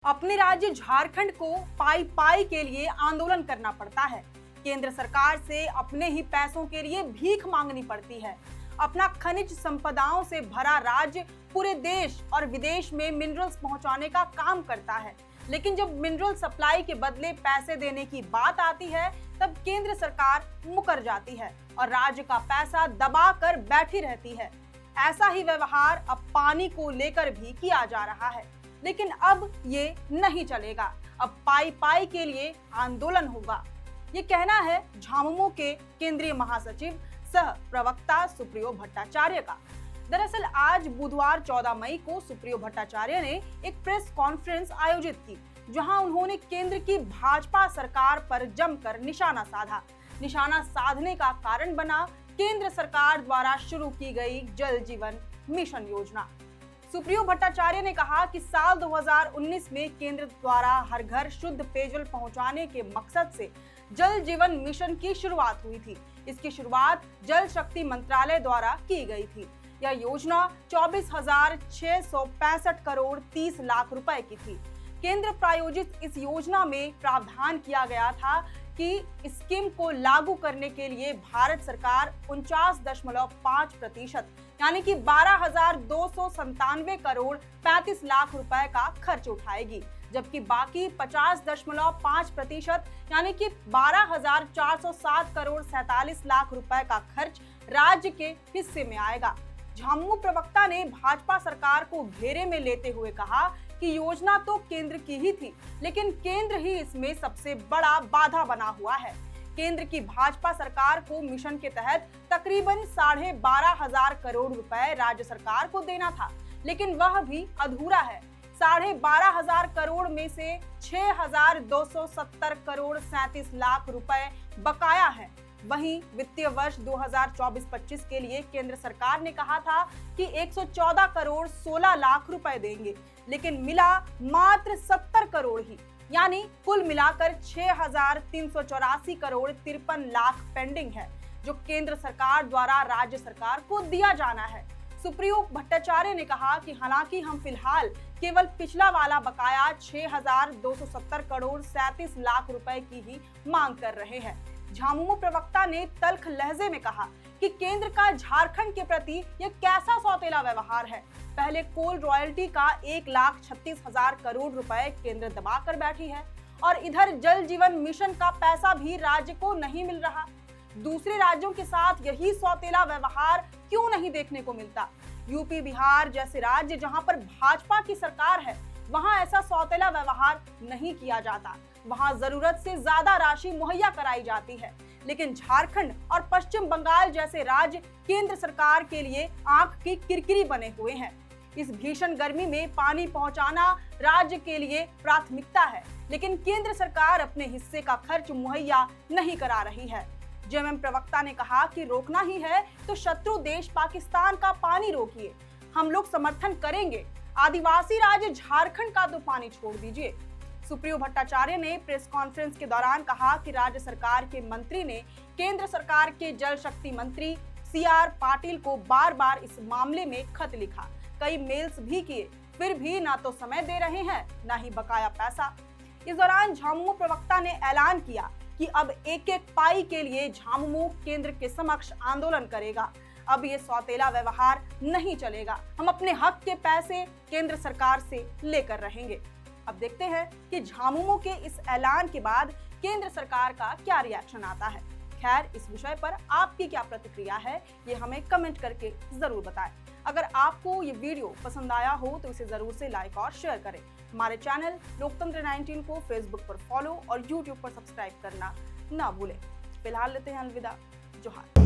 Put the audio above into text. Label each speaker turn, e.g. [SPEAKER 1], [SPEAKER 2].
[SPEAKER 1] अपने राज्य झारखंड को पाई पाई के लिए आंदोलन करना पड़ता है। केंद्र सरकार से अपने ही पैसों के लिए भीख मांगनी पड़ती है। अपना खनिज संपदाओं से भरा राज्य पूरे देश और विदेश में मिनरल्स पहुंचाने का काम करता है, लेकिन जब मिनरल सप्लाई के बदले पैसे देने की बात आती है तब केंद्र सरकार मुकर जाती है और राज्य का पैसा दबा कर बैठी रहती है। ऐसा ही व्यवहार अब पानी को लेकर भी किया जा रहा है, लेकिन अब ये नहीं चलेगा। अब पाई पाई के लिए आंदोलन होगा, ये कहना है झामुमो के केंद्रीय महासचिव सह प्रवक्ता सुप्रियो भट्टाचार्य का। दरअसल आज बुधवार 14 मई को सुप्रियो भट्टाचार्य ने एक प्रेस कॉन्फ्रेंस आयोजित की, जहां उन्होंने केंद्र की भाजपा सरकार पर जमकर निशाना साधा। निशाना साधने का कारण बना केंद्र सरकार द्वारा शुरू की गई जल जीवन मिशन योजना। सुप्रियो भट्टाचार्य ने कहा कि साल 2019 में केंद्र द्वारा हर घर शुद्ध पेयजल पहुंचाने के मकसद से जल जीवन मिशन की शुरुआत हुई थी। इसकी शुरुआत जल शक्ति मंत्रालय द्वारा की गई थी। यह योजना 24,665 करोड़ 30 लाख रुपए की थी। केंद्र प्रायोजित इस योजना में प्रावधान किया गया था कि स्कीम को लागू करने के लिए भारत सरकार 49.5% यानी कि 12,297 करोड़ 35 लाख रुपए का खर्च उठाएगी, जबकि बाकी 50.5% यानी कि 12,407 करोड़ 47 लाख रुपए का खर्च राज्य के हिस्से में आएगा। झामुमो प्रवक्ता ने भाजपा सरकार को घेरे में लेते हुए कहा कि योजना तो केंद्र की ही थी, लेकिन केंद्र ही इसमें सबसे बड़ा बाधा बना हुआ है। केंद्र की भाजपा सरकार को मिशन के तहत तकरीबन 12,500 करोड़ रुपए राज्य सरकार को देना था, लेकिन वह भी अधूरा है। 12,500 करोड़ में से 6,270 करोड़ 37 लाख रुपए बकाया है। वहीं वित्तीय वर्ष 2024-25 के लिए केंद्र सरकार ने कहा था कि 114 करोड़ 16 लाख रुपए देंगे, लेकिन मिला मात्र 70 करोड़ ही, यानी कुल मिलाकर 6,384 करोड़ 53 लाख पेंडिंग है, जो केंद्र सरकार द्वारा राज्य सरकार को दिया जाना है। सुप्रियो भट्टाचार्य ने कहा कि हालांकि हम फिलहाल केवल पिछला वाला बकाया 6,270 करोड़ 37 लाख रुपए की ही मांग कर रहे हैं। झामुमो प्रवक्ता ने तल्ख लहजे में कहा कि केंद्र का झारखंड के प्रति यह कैसा सौतेला व्यवहार है। पहले कोल रॉयल्टी का 1,36,000 करोड़ रुपए केंद्र दबा कर बैठी है और इधर जल जीवन मिशन का पैसा भी राज्य को नहीं मिल रहा। दूसरे राज्यों के साथ यही सौतेला व्यवहार क्यों नहीं देखने को मिलता? यूपी, बिहार जैसे राज्य जहां पर भाजपा की सरकार है, वहां ऐसा सौतेला व्यवहार नहीं किया जाता। वहां जरूरत से ज्यादा राशि मुहैया कराई जाती है, लेकिन झारखंड और पश्चिम बंगाल जैसे राज्य केंद्र सरकार के लिए आंख की किरकिरी बने हुए हैं। इस भीषण गर्मी में पानी पहुंचाना राज्य के लिए प्राथमिकता है, लेकिन केंद्र सरकार अपने हिस्से का खर्च मुहैया नहीं करा रही है। जेएमएम प्रवक्ता ने कहा कि रोकना ही है तो शत्रु देश पाकिस्तान का पानी रोकिए, हम लोग समर्थन करेंगे। आदिवासी राज्य झारखंड का तो पानी छोड़ दीजिए। सुप्रियो भट्टाचार्य ने प्रेस कॉन्फ्रेंस के दौरान कहा कि राज्य सरकार के मंत्री ने केंद्र सरकार के जल शक्ति मंत्री CR पाटिल को बार बार इस मामले में खत लिखा, कई मेल्स भी किए, फिर भी ना तो समय दे रहे हैं, ना ही बकाया पैसा। इस दौरान झामुमो प्रवक्ता ने ऐलान किया कि अब एक एक पाई के लिए झामुमो केंद्र के समक्ष आंदोलन करेगा। अब ये सौतेला व्यवहार नहीं चलेगा। हम अपने हक के पैसे केंद्र सरकार से लेकर रहेंगे। अब देखते हैं कि झामुमो के इस ऐलान के बाद केंद्र सरकार का क्या रिएक्शन आता है। खैर, इस विषय पर आपकी क्या प्रतिक्रिया है, ये हमें कमेंट करके जरूर बताएं। अगर आपको ये वीडियो पसंद आया हो तो इसे जरूर से लाइक और शेयर करें। हमारे चैनल लोकतंत्र 19 को फेसबुक पर फॉलो और यूट्यूब पर सब्सक्राइब करना ना भूलें। फिलहाल लेते हैं अलविदा। जोहार।